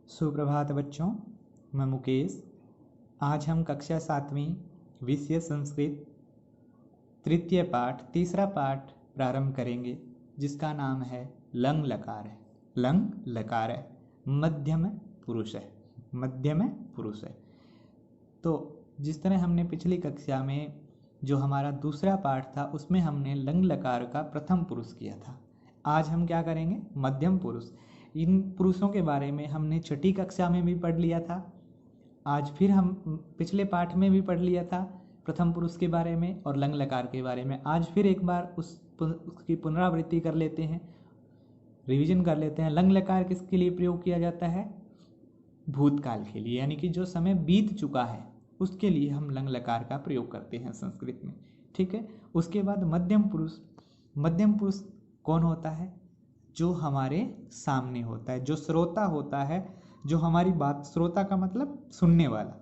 सुप्रभात बच्चों, मैं मुकेश। आज हम कक्षा 7वीं विषय संस्कृत तृतीय पाठ तीसरा पाठ प्रारंभ करेंगे, जिसका नाम है लंग लकार है। लंग लकार है, मध्यम पुरुष है। मध्यम पुरुष है। तो जिस तरह हमने पिछली कक्षा में जो हमारा दूसरा पाठ था उसमें हमने लंग लकार का प्रथम पुरुष किया था। आज हम क्या करेंगे? मध्यम पुरुष। इन पुरुषों के बारे में हमने छठी कक्षा में भी पढ़ लिया था। आज फिर हम पिछले पाठ में भी पढ़ लिया था प्रथम पुरुष के बारे में और लंग लकार के बारे में। आज फिर एक बार उसकी पुनरावृत्ति कर लेते हैं, रिवीजन कर लेते हैं। लंग लकार किसके लिए प्रयोग किया जाता है? भूतकाल के लिए, यानी कि जो समय बीत चुका है उसके लिए हम लंग लकार का प्रयोग करते हैं संस्कृत में। ठीक है। उसके बाद मध्यम पुरुष। मध्यम पुरुष कौन होता है? जो हमारे सामने होता है, जो श्रोता होता है, जो हमारी बात, श्रोता का मतलब सुनने वाला,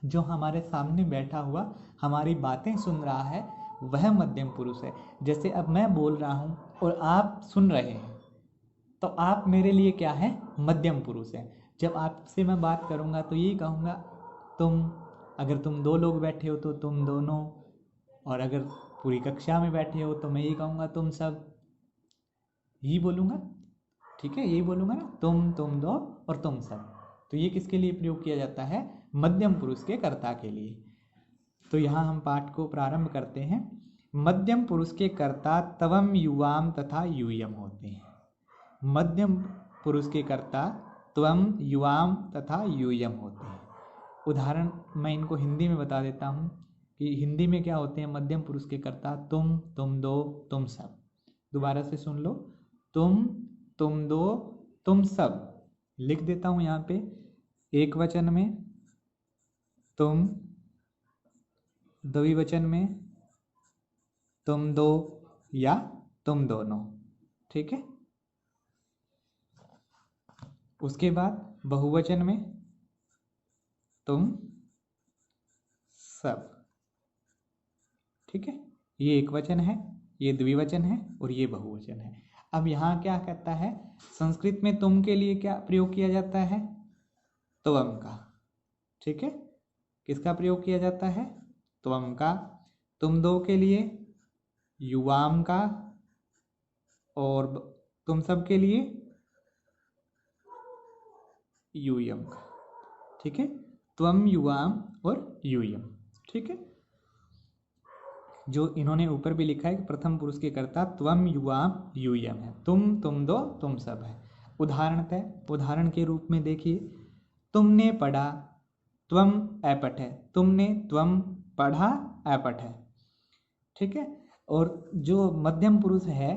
जो हमारे सामने बैठा हुआ हमारी बातें सुन रहा है, वह मध्यम पुरुष है। जैसे अब मैं बोल रहा हूँ और आप सुन रहे हैं, तो आप मेरे लिए क्या है? मध्यम पुरुष है। जब आपसे मैं बात करूँगा तो यही कहूँगा तुम। अगर तुम दो लोग बैठे हो तो तुम दोनों, और अगर पूरी कक्षा में बैठे हो तो मैं यही कहूँगा तुम सब, यही बोलूँगा। ठीक है, यही बोलूँगा ना, तुम दो और तुम सब। तो ये किसके लिए प्रयोग किया जाता है? मध्यम पुरुष के कर्ता के लिए। तो यहाँ हम पाठ को प्रारंभ करते हैं। मध्यम पुरुष के कर्ता तवम युवाम तथा यूयम होते हैं। मध्यम पुरुष के कर्ता त्वम युवाम तथा यूयम होते हैं। उदाहरण मैं इनको हिंदी में बता देता हूँ कि हिंदी में क्या होते हैं मध्यम पुरुष के कर्ता? तुम दो, तुम सब। दोबारा से सुन लो। तुम दो, तुम सब। लिख देता हूँ यहाँ पे एक वचन में तुम, द्विवचन में तुम दो या तुम दोनों। ठीक है। उसके बाद बहुवचन में तुम सब। ठीक है, ये एक वचन है, ये द्विवचन है और ये बहुवचन है। अब यहाँ क्या कहता है? संस्कृत में तुम के लिए क्या प्रयोग किया जाता है? त्वम का। ठीक है, किसका प्रयोग किया जाता है? त्वम का। तुम दो के लिए युवाम का, और तुम सब के लिए यूयम का। ठीक है, त्वम युवाम और यूयम। ठीक है, जो इन्होंने ऊपर भी लिखा है कि प्रथम पुरुष के कर्ता त्वम युवाम यूयम है। तुम दो, तुम सब है। उदाहरण के रूप में देखिए, तुमने पढ़ा, त्वम ऐपठ है। तुमने, त्वम पढ़ा, ऐपठ है। ठीक है। और जो मध्यम पुरुष है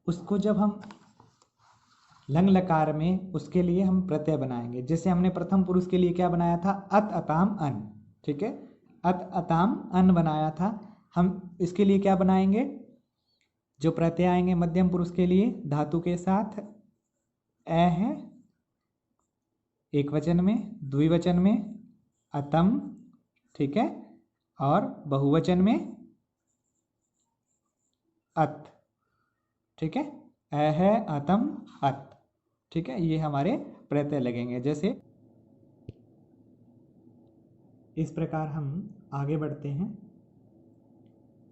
उसको जब हम लंग लकार में, उसके लिए हम प्रत्यय बनाएंगे। जैसे हमने प्रथम पुरुष के लिए क्या बनाया था? अत अताम अन। ठीक है, अत अताम अन बनाया था। हम इसके लिए क्या बनाएंगे? जो प्रत्यय आएंगे मध्यम पुरुष के लिए धातु के साथ, ए है एक वचन में, द्विवचन में अतम। ठीक है, और बहुवचन में अत। ठीक है, ए है, अतम, अत। ठीक है, ये हमारे प्रत्यय लगेंगे। जैसे इस प्रकार हम आगे बढ़ते हैं।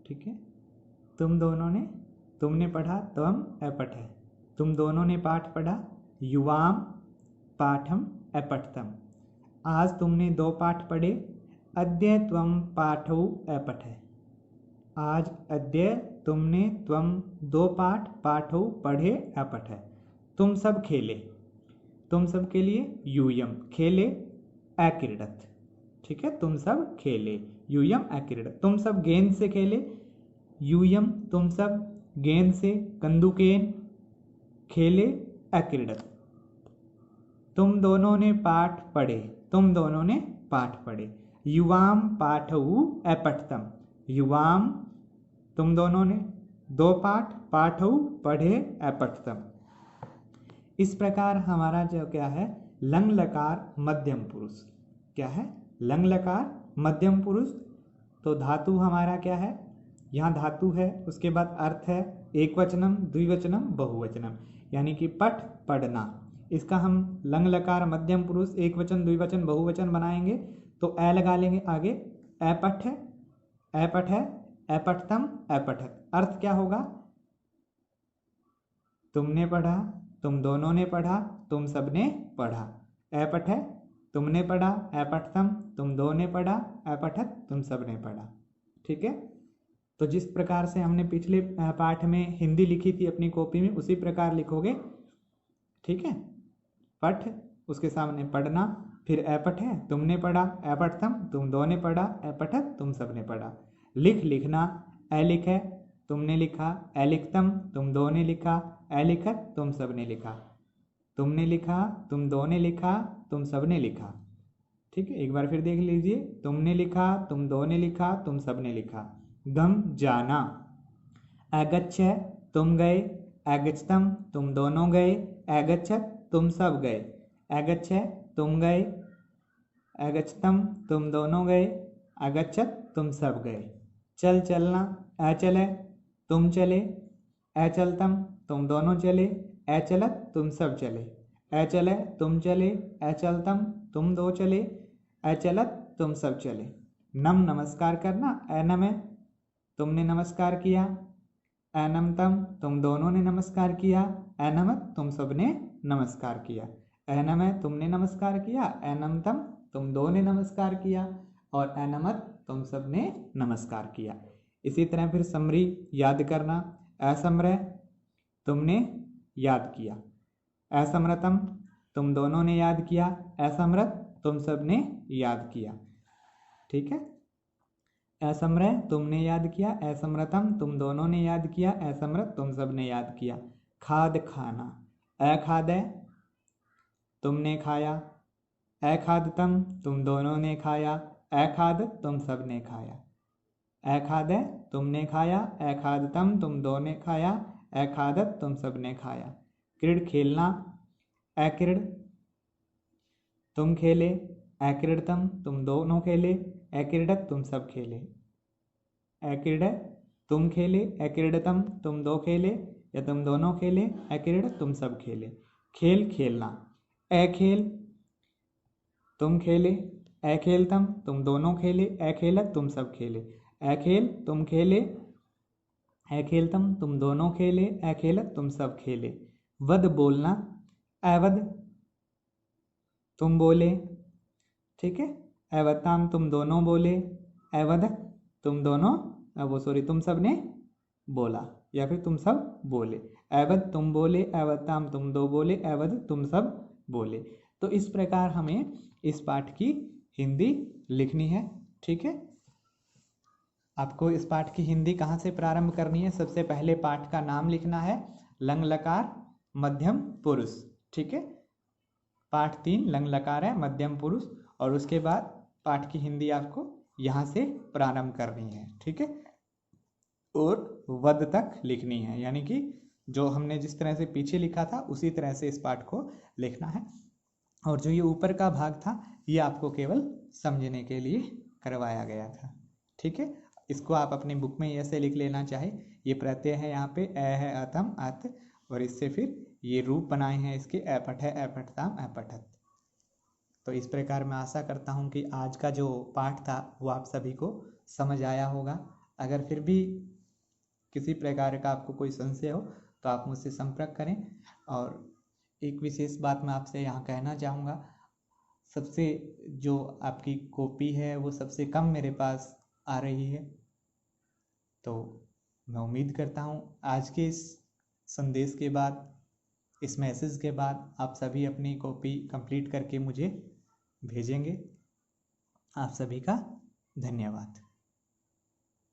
ठीक है, तुमने पढ़ा, त्वम ऐपठ है। तुम दोनों ने पाठ पढ़ा, युवाम पाठम ऐपठतम। आज तुमने दो पाठ पढ़े, अद्य त्वम पाठौ ऐपठ है। आज अद्य तुमने, त्वम दो पाठ, पाठौ पढ़े, ऐपठ है। तुम सब खेले। तुम सब के लिए यूयम, खेले अक्रीडत। ठीक है, तुम सब खेले, यूयम अक्रीडत। तुम सब गेंद से खेले, यूयम तुम सब गेंद से, कंदुकेन खेले अक्रीडत। तुम दोनों ने पाठ पढ़े। तुम दोनों ने पाठ पढ़े, युवाम पाठऊ ऐपठतम। युवाम तुम दोनों ने दो पाठ, पाठऊ पढ़े, ऐपठतम। इस प्रकार हमारा जो क्या है? लंग लकार मध्यम पुरुष। क्या है? लंग लकार मध्यम पुरुष। तो धातु हमारा क्या है? यहाँ धातु है, उसके बाद अर्थ है एक वचनम, द्विवचनम, बहुवचनम, यानी कि पठ, पढ़ना। इसका हम लंग लकार मध्यम पुरुष एक वचन द्विवचन बहुवचन बनाएंगे तो ए लगा लेंगे आगे। अपठ है, अपठ है, अपठतम, अपठत। अर्थ क्या होगा? तुमने पढ़ा, तुम दोनों ने पढ़ा, तुम सबने पढ़ा। अपठ है, तुमने पढ़ा, अपठतम, तुम दो ने पढ़ा, अपठत, तुम सबने पढ़ा। ठीक है, तो जिस प्रकार से हमने पिछले पाठ में हिंदी लिखी थी अपनी कॉपी में, उसी प्रकार लिखोगे। ठीक है, पठ उसके सामने पढ़ना, फिर अपठ है, तुमने पढ़ा, अपठतम, तुम दो ने पढ़ा, अपठत, तुम सबने पढ़ा। लिख लिखना, अलिख है, तुमने लिखा, अलिखतम, तुम दो ने लिखा, अलिखत, तुम सबने लिखा। तुमने लिखा, तुम दो ने लिखा, तुम सबने लिखा। ठीक है, एक बार फिर देख लीजिए। तुमने लिखा, तुम दो ने लिखा, तुम सबने लिखा। गम जाना, अगच्छ है, तुम गए, अगच्छतम, तुम दोनों गए, अगच्छत, तुम सब गए। अगच्छ है, तुम गए, अगच्छतम, तुम दोनों गए, अगच्छत, तुम सब गए। चल चलना, अचल है, तुम चले, अचलतम, तुम दोनों चले, अचलत, तुम सब चले। अचल है, तुम चले, अचलतम, तुम दो चले, अचलत, तुम सब चले। नम नमस्कार करना, अनम है, तुमने नमस्कार किया, अनमतम, तुम दोनों ने नमस्कार किया, अनमत, तुम सबने नमस्कार किया। अनम है, तुमने नमस्कार किया, अनमतम, तुम दो ने नमस्कार किया, और अनमत, तुम सबने नमस्कार किया। इसी तरह फिर समरी याद करना, असमरह, तुमने याद किया, असमरतम, तुम दोनों ने याद किया, असमरत, तुम सबने याद किया। ठीक है, असमरह तुमने याद किया, असमरतम तुम दोनों ने याद किया, असमरत तुम सबने याद किया। खाद खाना, अखादय तुमने खाया, अखादतम तुम दोनों ने खाया, अखाद तुम सबने खाया। अखादय तुमने खाया, अखादतम तुम दो ने खाया, अखादत तुम सबने खाया। क्रीड खेलना, अक्रीड तुम खेले, अक्रीडतम तुम दोनों खेले, अक्रीडत तुम सब खेले। अक्रीड तुम खेले, अक्रीडतम तुम दो खेले या तुम दोनों खेले, अक्रीडत तुम सब खेले। खेल खेलना, अखेल तुम खेले, अखेलतम तुम दोनों खेले, अखेलत तुम सब खेले। अखेल तुम खेले, अखेलतम तुम दोनों खेले, अखेलत तुम सब खेले। वध बोलना, अवध तुम बोले। ठीक है, अवताम तुम दोनों बोले, अवध तुम दोनों तुम सब ने बोला या फिर तुम सब बोले। अवध तुम बोले, अवताम तुम दो बोले, अवध तुम सब बोले। तो इस प्रकार हमें इस पाठ की हिंदी लिखनी है। ठीक है, आपको इस पाठ की हिंदी कहाँ से प्रारंभ करनी है? सबसे पहले पाठ का नाम लिखना है, लंग लकार मध्यम पुरुष। ठीक है, पाठ 3 लंग लकार है, मध्यम पुरुष, और उसके बाद पाठ की हिंदी आपको यहाँ से प्रारंभ करनी है। ठीक है, और वद तक लिखनी है, यानी कि जो हमने जिस तरह से पीछे लिखा था उसी तरह से इस पाठ को लिखना है। और जो ये ऊपर का भाग था ये आपको केवल समझने के लिए करवाया गया था। ठीक है, इसको आप अपनी बुक में ऐसे लिख लेना चाहे। ये प्रत्यय है यहाँ पे, अ है, अतम, अत, और इससे फिर ये रूप बनाए हैं इसके, अपठ है, अपठताम, अपठत। तो इस प्रकार मैं आशा करता हूँ कि आज का जो पाठ था वो आप सभी को समझ आया होगा। अगर फिर भी किसी प्रकार का आपको कोई संशय हो तो आप मुझसे संपर्क करें। और एक विशेष बात मैं आपसे यहाँ कहना चाहूँगा, सबसे जो आपकी कॉपी है वो सबसे कम मेरे पास आ रही है। तो मैं उम्मीद करता हूँ आज के इस संदेश के बाद, इस मैसेज के बाद आप सभी अपनी कॉपी कंप्लीट करके मुझे भेजेंगे। आप सभी का धन्यवाद।